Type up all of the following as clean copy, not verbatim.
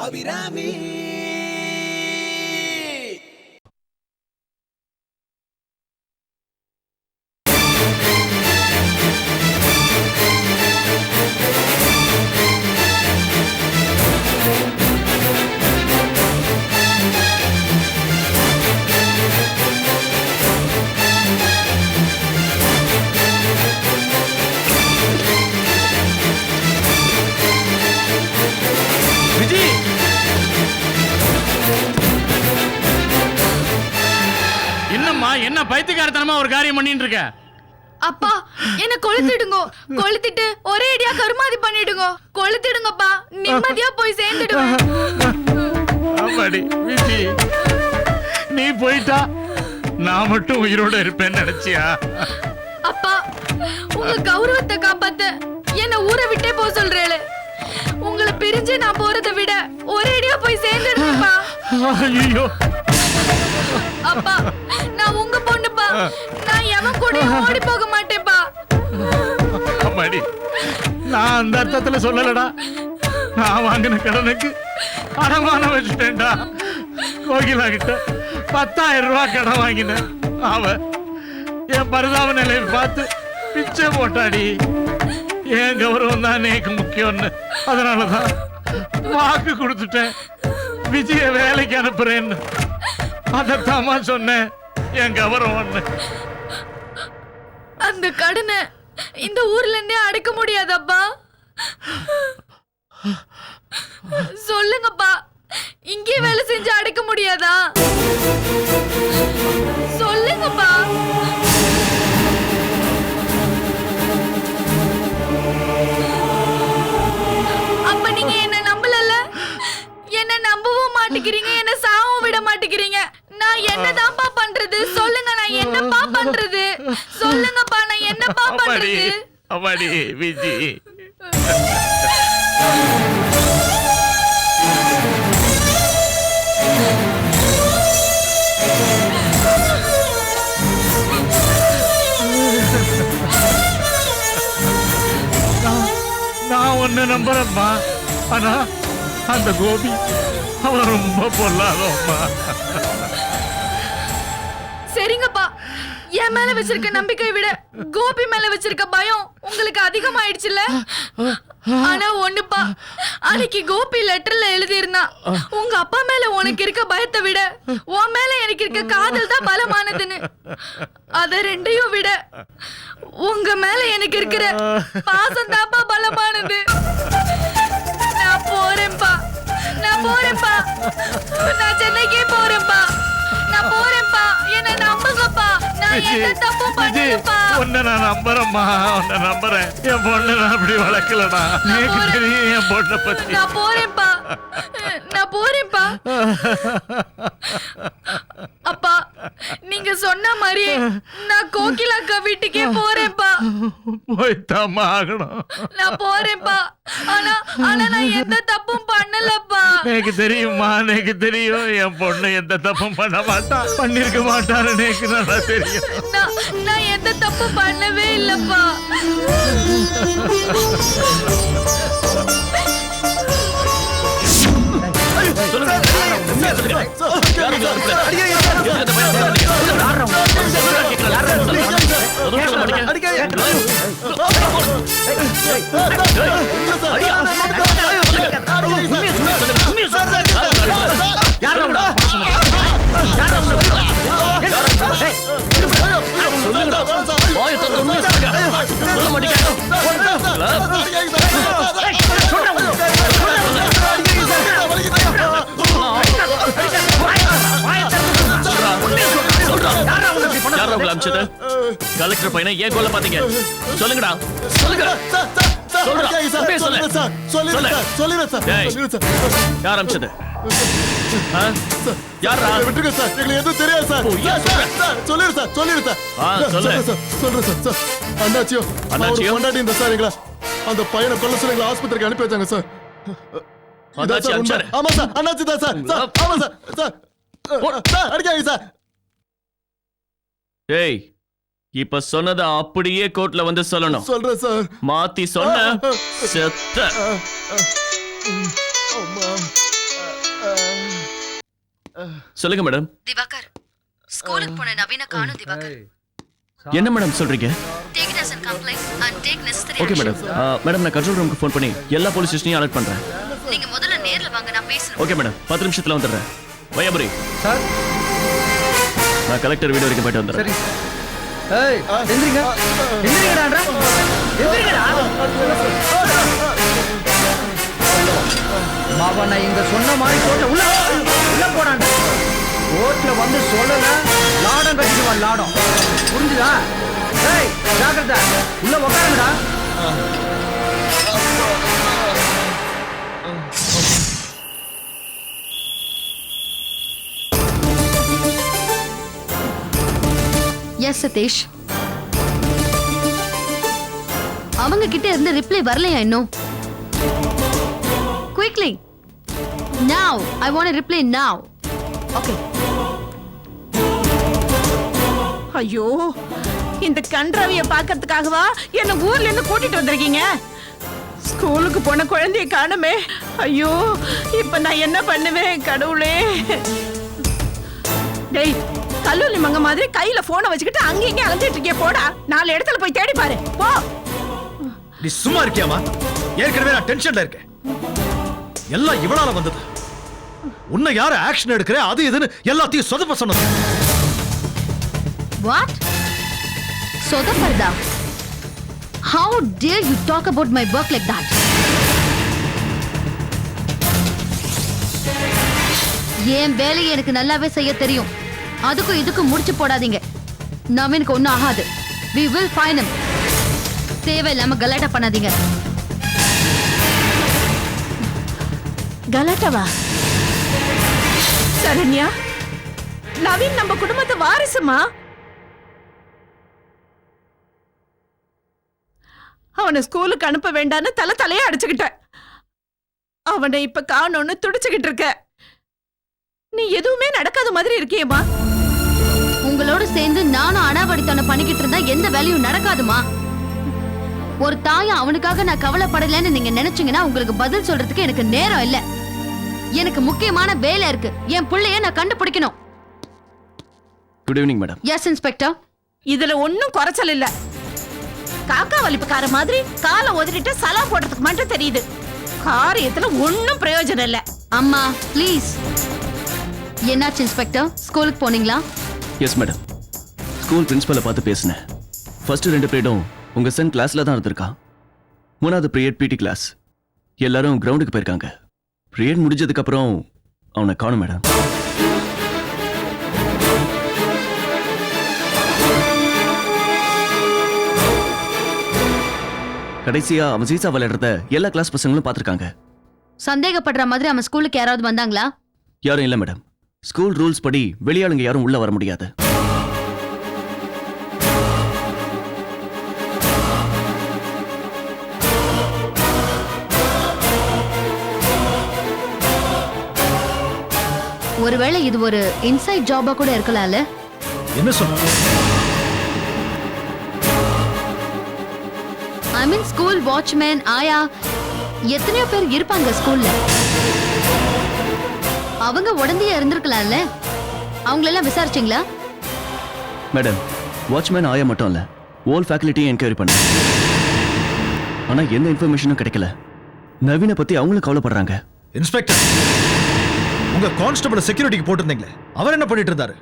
அபிராமி. என்ன பைத்தியக்காரத்தனமா ஒரு காரியம் பண்ணிட்டு இருக்க? அப்பா என்ன கொளுத்திடுங்க, கொளுத்திட்டு ஒரே அடியா கருமாதி பண்ணிடுங்க, கொளுத்திடுங்கப்பா, நிம்மதியா போய் சேர்ந்துடுவேன். அம்மாடி விஜி, நீ போயிட்டா நான் மட்டும் உயிரோட இருப்பேன்னு நினைச்சியா? அப்பா உங்க கௌரவத்தை காப்பாத்த என்ன ஊரை விட்டே போக சொல்றேளே. உங்களை பிரிஞ்சு நான் போறதை விட ஒரே அடியா போய் சேர்ந்துடுவேன்ப்பா. ஐயோ அப்பா நான் உங்க பொண்ணுப்பா, நான் எவன் கூட ஓடி போக மாட்டேன்ப்பா. அம்மாடி நான் அந்த அர்த்தத்துல சொல்லலடா. நான் வாங்கின கடனுக்கு அடமானம் வச்சுட்டேன்டா. கோகிலா கிட்ட 10,000 ரூபாய் கடன் வாங்கினேன். அவ என் பரிதாப நிலையை பார்த்து பிச்சை போட்டாடி. என் கௌரவம் தான் எனக்கு முக்கியம்னு, அதனாலதான் வாக்கு கொடுத்துட்டேன் விஜய வேலைக்கு அனுப்புறேன்னு. அதத்தாமா சொன்னேன் என் கௌரவம்னு. அந்த கடனை இந்த ஊர்ல இருந்தே அடைக்க முடியாதப்பா. சொல்லுங்கப்பா, இங்கே வேலை செஞ்சு அடைக்க முடியாதா? சொல்லுங்கப்பா. அப்ப நீங்க என்ன நம்பலல்ல, என்ன நம்பவும் மாட்டேங்கிறீங்க, என்ன சாவும் விட மாட்டேங்கிறீங்க. நான் என்னதான்ப்பா பண்றது சொல்லுங்க, நான் என்னப்பா பண்றது சொல்லுங்கப்பா, நான் என்னப்பா பண்றது? அம்மாடி விஜி, நான் ஒன்னு நம்புறேன்மா. ஆனா அந்த கோபி அவன் ரொம்ப பொல்லாதோம்மா. சரிங்கப்பா, என் மேல வச்சிருக்க நம்பிக்கை விட கோபி மேல வச்சிருக்க பயம் உங்களுக்கு அதிகமாயிடுச்சுல்ல. ஆனா ஒண்ணுப்பா, அன்னைக்கு கோபி லெட்டர்ல எழுதியிருந்தா, உங்க அப்பா மேல உனக்கு இருக்க பயத்தை விட உன் மேல எனக்கு இருக்க காதல் தான் பலமானதுன்னு. அத ரெண்டையும் விட உங்க மேல எனக்கு இருக்கிற பாசம் தான்ப்பா பலமானது. நான் போறேன்ப்பா, நான் போறேன்ப்பா, நான் சென்னைக்கே போறேன்ப்பா, நான் போறேன்ப்பா, என்ன நம்புங்கப்பா, நான் எந்த தப்பும் பண்ணலப்பா. உன்னை நான் நம்புறேம்மா, உன்னை நம்புறேன். என் பொண்ணை நான் அப்படி வளர்க்கலடா. எனக்கு தெரியும் என் பொண்ணை பத்தி. நான் போறேன்ப்பா, நான் போறேன்ப்பா. அப்பா நீங்க சொன்ன மாதிரியே நான் கோகிலாக்கா வீட்டுக்கே போறேன்ப்பா. போய்த்தாம்மா ஆகணும். நான் போறேன்ப்பா, ஆனா நான் எந்த தப்பும் பண்ணலப்பா. எனக்கு தெரியுமா, எனக்கு தெரியும் என் பொண்ணு எந்த தப்பும் பண்ண மாட்டா, பண்ணிருக்க மாட்டான்னு எனக்கு நல்லா தெரியும். நான் எந்த தப்பும் பண்ணவே இல்லப்பா. கலெக்டர் பையனை ஏன் கொல்ல பாத்தீங்க? சொல்லுங்கடா, சொல்லுங்க. யார் அமிச்சது? யாரா? விட்டுருங்க சார், எங்களுக்கு எதுவும் தெரியாது சார். சொல்லிரு சார், சொல்லிரு சார். சொல்றேன் சார். அண்ணாச்சியோ கொண்டாடி இந்த சார் எங்களை அந்த பையனை கொல்ல சொல்லி எங்களை ஆஸ்பத்திரிக்கு அனுப்பி வச்சாங்க சார். ஆமா சார், அண்ணாச்சி தான் சார். ஆமா சார், சார் அடிக்காங்க சார். டேய், இப்ப சொன்னத அப்படியே கோர்ட்ல வந்து சொல்லணும். சொல்றேன் சார். மாத்தி சொன்ன செத்த. சொல்லுங்க மேடம். திவாகர், ஸ்கூலுக்கு போன நவீன காணோம் திவாகர். என்ன மேடம் சொல்றீங்க? Take it as a complaint and take necessary okay action. Madam. Madam நான் கண்ட்ரோல் ரூமுக்கு ஃபோன் பண்ணி எல்லா போலீஸ் ஸ்டேஷனையும் அலர்ட் பண்றேன். நீங்க முதல்ல நேர்ல வாங்க, நான் பேசணும். ஓகே மேடம், 10 நிமிஷத்துல வந்துடுறேன். வையாபுரி சார். நான் கலெக்டர் வீடு வரைக்கும் போயிட்டு வந்துடுறேன். சரி. ஏய், எந்திரிங்க. எந்திரிங்கடா. எந்திரிங்கடா. மாவா, நான் இங்க சொன்ன மாதிரி கோட்ல உள்ள போடாண்டா. கோட்ல வந்து சொல்லல, லாடம் கட்டிடுவான் லாடம். புரிஞ்சுதா? ஏய், ஜாக்கிரதை. உள்ள உட்காருங்கடா. எஸ் சதீஷ், அவங்க கிட்ட இருந்து ரிப்ளை வரலையா இன்னும்? Quickly now I want a reply now. Okay. ஐயோ, இந்த கன்றாவிய பாக்கிறதுக்காகவா என்ன ஊர்ல இருந்து கூட்டிட்டு வந்திருக்கீங்க? ஸ்கூலுக்கு போன குழந்தைய காணுமே. ஐயோ, இப்ப நான் என்ன பண்ணுவேன் கடவுளே? டேய், கல்லூரி மங்க மாதிரி கையில போனை வச்சுக்கிட்டு அங்க இங்க அலைஞ்சிட்டு இருக்கே, போடா. 4 இடத்துல போய் தேடி பாரு, போ. நீ சும்மா இருக்கியாமா? ஏற்கனவே நான் டென்ஷன்ல இருக்கேன். எல்லாம் இவளால வந்தது. உன்னை யாரு ஆக்ஷன் எடுக்கிற அது இதுன்னு எல்லாத்தையும் சொதப்ப சொன்னது. What? சொதப்பர்தா? How dare you talk about my work like that? என் வேலையை எனக்கு நல்லாவே செய்ய தெரியும். அதுக்கும் இதுக்கும் முடிச்சு போடாதீங்க. நவீனுக்கு ஒன்றும் ஆகாது. We will find him. தேவையில்லாம கலாட்டா பண்ணாதீங்க. கலாட்டவா? சரண்யா, நவீன் நம்ம குடும்பத்தை வாரிசுமா? அவனை ஸ்கூலுக்கு அனுப்ப வேண்டான்னு தலையா அடிச்சுக்கிட்ட. அவனை இப்ப காணோன்னு துடிச்சுக்கிட்டு இருக்க. நீ எதுவுமே நடக்காத மாதிரி இருக்கியேம்மா. உங்களோட சேர்ந்து நானும் அனாவடித்தனம் பண்ணிக்கிட்டு இருந்தா எந்த வேலையும் நடக்காதுமா. ஒரு தாயா அவனுக்காக நான் கவலைப்படலன்னு நீங்க நினைச்சீங்கன்னா உங்களுக்கு பதில் சொல்றதுக்கு எனக்கு நேரம் இல்ல. எனக்கு முக்கியமான வேலை இருக்கு. என் பிள்ளைய நான் கண்டுபிடிக்கணும். Good evening madam. S inspector. இதுல ஒன்னும் குறைச்சல் இல்ல. காக்கா வலிப்புக்கார மாதிரி காலை ஒதுக்கிட்டு சலாம் போடுறதுக்கு மட்டும் தெரியுது. காரியத்துல ஒன்னும் பிரயோஜனம் இல்ல. அம்மா ப்ளீஸ். என்னாச்சு இன்ஸ்பெக்டர்? ஸ்கூலுக்கு போனீங்களா? Yes madam. ஸ்கூல் பிரின்சிபலை பார்த்து பேசினேன். ஃபர்ஸ்ட் 2 பீரியடும் உங்க சன் கிளாஸ்ல தான் இருந்திருக்கான். 3வது பீரியட் பிடி கிளாஸ். எல்லாரும் கிரவுண்டுக்கு போயிருக்காங்க. பீரியட் முடிஞ்சதுக்கு அப்புறம் அவனை காணோம் மேடம். கடைசியா அவன் சீசா விளையாடுறத எல்லா கிளாஸ் பசங்களும் பார்த்திருக்காங்க. சந்தேகப்படுற மாதிரி அவன் ஸ்கூலுக்கு யாராவது வந்தாங்களா? யாரும் இல்ல மேடம். ஸ்கூல் ரூல்ஸ் படி வெளியாளுங்க யாரும் உள்ள வர முடியாது. ஒருவேளை இது ஒரு இன்சைட் ஜாபா கூட இருக்கலாம்ல? என்ன சொல்ற? ஐ மீன் ஸ்கூல் வாட்ச்மேன், ஆயா, எத்தனையோ பேர் இருப்பாங்க ஸ்கூல்ல. அவங்க உடந்தையா இருந்திருக்கலாம்ல? அவங்களெல்லாம் விசாரிச்சீங்களா? மேடம், வாட்ச்மேன் ஆயா மட்டும் இல்ல, ஓல் ஃபேக்கல்ட்டியும் என்கொயரி பண்ண. ஆனா எந்த இன்ஃபர்மேஷனும் கிடைக்கல. நவீனை பத்தி அவங்களும் கவலைப்படுறாங்க. இன்ஸ்பெக்டர், உங்க கான்ஸ்டபிள் செக்யூரிட்டிக்கு போட்டிருந்தீங்களே, அவர் என்ன பண்ணிட்டு இருந்தாரு?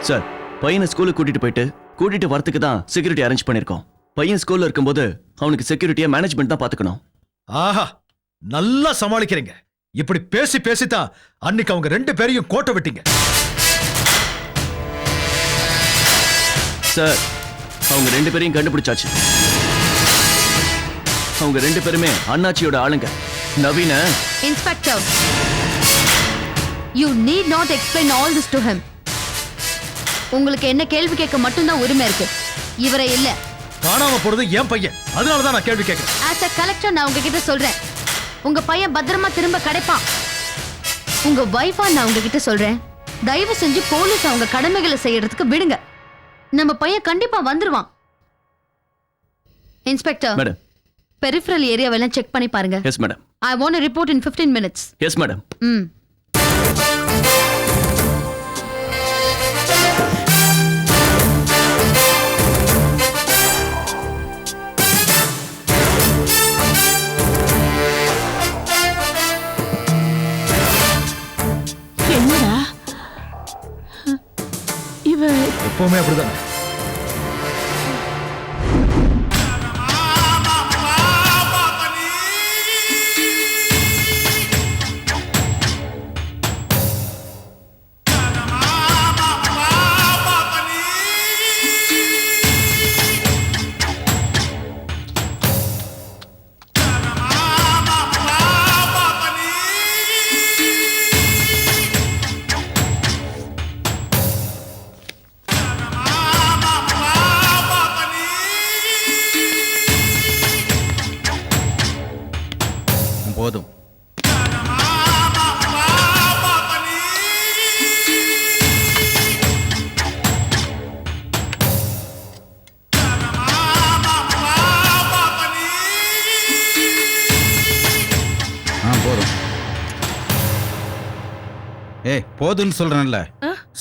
சார், பையனை ஸ்கூலுக்கு கூட்டிட்டு வரதுக்கு தான் செக்யூரிட்டி அரேஞ்ச் பண்ணிருக்கோம். பையன் ஸ்கூல்ல இருக்கும்போது அவனுக்கு செக்யூரிட்டியா மேனேஜ்மெண்ட் தான் பாத்துக்கணும். ஆஹா, நல்லா சமாளிக்கிறீங்க. இப்படி பேசி பேசித்தான் அன்னைக்கு அவங்க 2 பேரையும் கோட்டை விட்டீங்க. சார், அவங்க 2 பேரையும் கண்டுபிடிச்சாச்சு. அவங்க 2 பேருமே அண்ணாச்சியோட ஆளுங்க. நவீன. Inspector, you need not explain all this to him. உங்களுக்கு என்ன கேள்வி கேட்க மட்டும்தான் உரிமை இருக்கு, இவரை இல்ல. காணாம போறது என் பையன், அதனாலதான் நான் கேள்வி கேட்கிறேன். ஆஸ் a கலெக்டர் நான் உங்ககிட்ட சொல்றேன், உங்க பையன் பத்திரமா திரும்ப கிடைப்பான். உங்க வைஃபா நான் உங்ககிட்ட சொல்றேன், தயவு செஞ்சு போலீஸ் அவங்க கடமைகளை செய்யறதுக்கு விடுங்க. நம்ம பையன் கண்டிப்பா வந்துருவான். Inspector, madam. பெரிஃபரல் ஏரியாவெல்லாம் செக் பண்ணி பாருங்க. Yes madam. I want a report in 15 minutes. Yes madam. ம். என்னடா இவ எப்பவுமே அப்படிதான். போதும். போதும். ஏய் போதும்னு சொல்றேன்ல,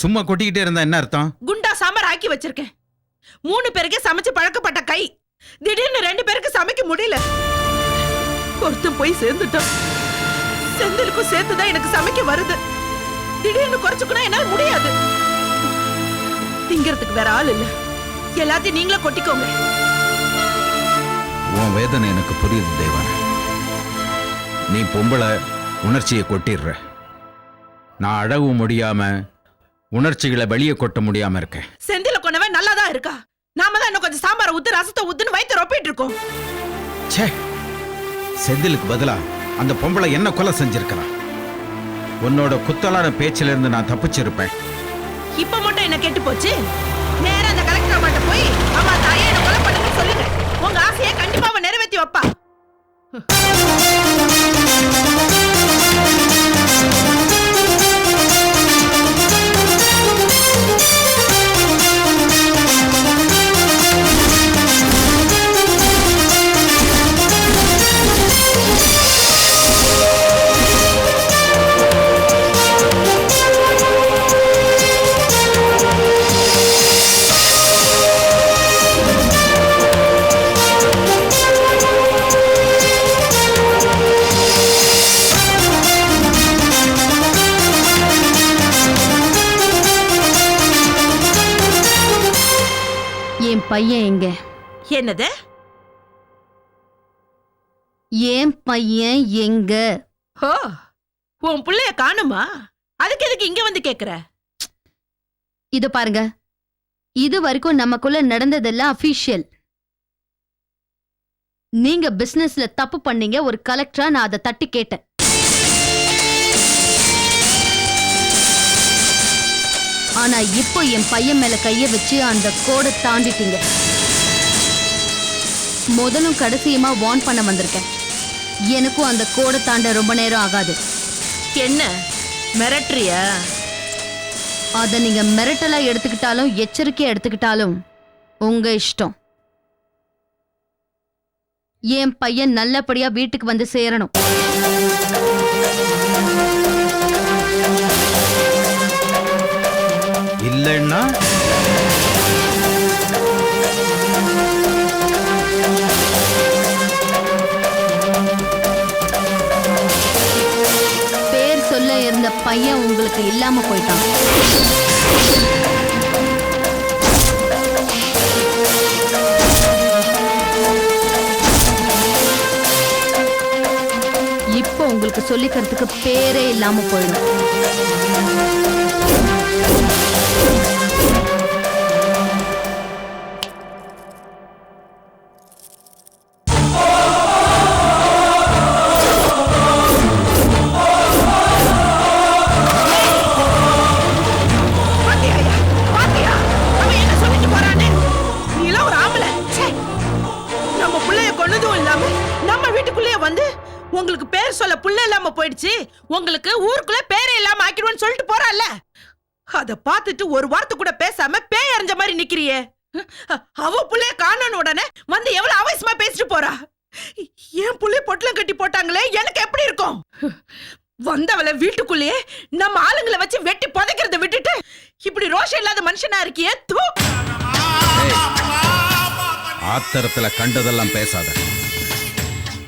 சும்மா கொட்டிக்கிட்டே இருந்தா என்ன அர்த்தம்? குண்டா சாம்பார் ஆக்கி வச்சிருக்கேன். 3 பேருக்கு சமைச்சு பழக்கப்பட்ட கை, திடீர்னு 2 பேருக்கு சமைக்க முடியல. ஒருத்தன் போய் சேர்ந்துட்டான். செந்திலுக்கும் சேர்த்துதான் எனக்கு சமைக்க வருது. திடீர்னு குறைச்சுக்கணும் என்னால முடியாது. திங்கிறதுக்கு வேற ஆள் இல்ல. எல்லாத்தையும் நீங்களே கொட்டிக்கோங்க. உன் வேதனை எனக்கு புரியுது தேவான. நீ பொம்பளை, உணர்ச்சியை கொட்டிடுற. நான் அழவும் முடியாம உணர்ச்சிகளை வெளியே கொட்ட முடியாம இருக்கேன். செந்தில கொண்டவன் நல்லாதான் இருக்கா. நாம தான் இன்னும் கொஞ்சம் சாம்பாரை ஊத்து, ரசத்தை ஊத்துன்னு வயிற்று ரொப்பிட்டு இருக்கோம். ச்சே, செந்திலுக்கு பதிலா அந்த பொம்பளை என்ன கொலை செஞ்சிருக்கலாம். உன்னோட குத்தலான பேச்சில இருந்து நான் தப்பிச்சிருப்பேன். இப்ப மட்டும் என்ன கெட்டு போச்சு. நேரா அந்த கலெக்டர் அம்மாட்ட போய் அம்மா தாயே என்ன கொலை பண்ணுன்னு சொல்லுங்க. உங்க ஆசையை கண்டிப்பா அவன் நிறைவேற்றி வைப்பா. என் பையன் எங்க? என்னது? என் பையன் எங்க? ஓ, உன் புள்ளைய காணுமா? அதுக்கு எதுக்கு இங்க வந்து கேக்குற? இது பாருங்க, இது வரைக்கும் நமக்குள்ள நடந்ததெல்லாம் அபிஷியல். நீங்க பிசினஸ்ல தப்பு பண்ணீங்க. ஒரு கலெக்டரா நான் அதை தட்டி கேட்டேன். ஆனா இப்போ என் பையன் மேல கைய வச்சு அந்த கோடை தாண்டிட்டீங்க. முதலும் கடைசியுமா வார்ன் பண்ண வந்திருக்கேன். எனக்கும் அந்த கோடை தாண்ட ரொம்ப நேரம் ஆகாது. என்ன மிரட்டுறியா? அத நீங்க மிரட்டலா எடுத்துக்கிட்டாலும் எச்சரிக்கையா எடுத்துக்கிட்டாலும் உங்க இஷ்டம். என் பையன் நல்லபடியா வீட்டுக்கு வந்து சேரணும். இல்லைன்னா பேர் சொல்ல இருந்த பையன் உங்களுக்கு இல்லாம போயிட்டான். இப்போ உங்களுக்கு சொல்லிக்கிறதுக்கு பேரே இல்லாம போயிடும். உங்களுக்கு பேர் சொல்ல புள்ள இல்லாம போயிடுச்சு. உங்களுக்கு ஊருக்குள்ள பேரே இல்லாம ஆக்கிடுவேன்னு சொல்லிட்டு போறான்ல. அத பார்த்துட்டு ஒரு வார்த்தை கூட பேசாம பேய் அறிஞ்ச மாதிரி நிக்கிறியே. அவ புள்ளைய காணோன்னு உடனே வந்து எவ்வளவு அவசரமா பேசிட்டு போறா. என் புள்ளைய பொட்டலம் கட்டி போட்டாங்களே, எனக்கு எப்படி இருக்கும்? வந்தவளை வீட்டுக்குள்ளேயே நம்ம ஆளுங்களை வச்சு வெட்டி புதைக்கிறத விட்டுட்டு இப்படி ரோஷம் இல்லாத மனுஷனா இருக்கியே. தூ. ஆத்திரத்துல கண்டதெல்லாம் பேசாத.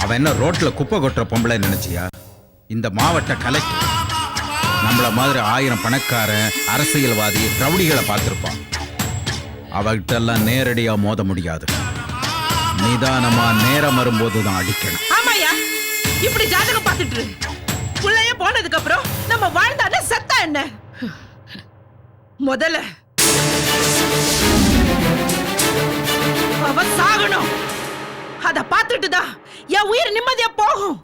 அவன் என்ன ரோட்ல குப்பை கொட்டுற பொம்பளை நினைச்சியா? இந்த மாவட்ட கலெக்டர் நம்மள மாதிரி 1000 பணக்காரன் அரசியல்வாதி ரவுடிகளை பார்த்திருப்பான். அவகிட்ட எல்லாம் நேரடியா மோத முடியாது. நிதானமா நேரம் வரும்போதுதான் அடிக்கணும். ஆமாயா, இப்படி ஜாதகம் பார்த்துட்டு புள்ளைய போனதுக்கு அப்புறம் நம்ம வாழ்ந்தானே செத்தா என்ன? முதல்ல அவ சாகணும். அத பார்த்துட்டு தான் என் உயிர் நிம்மதியா போகும்.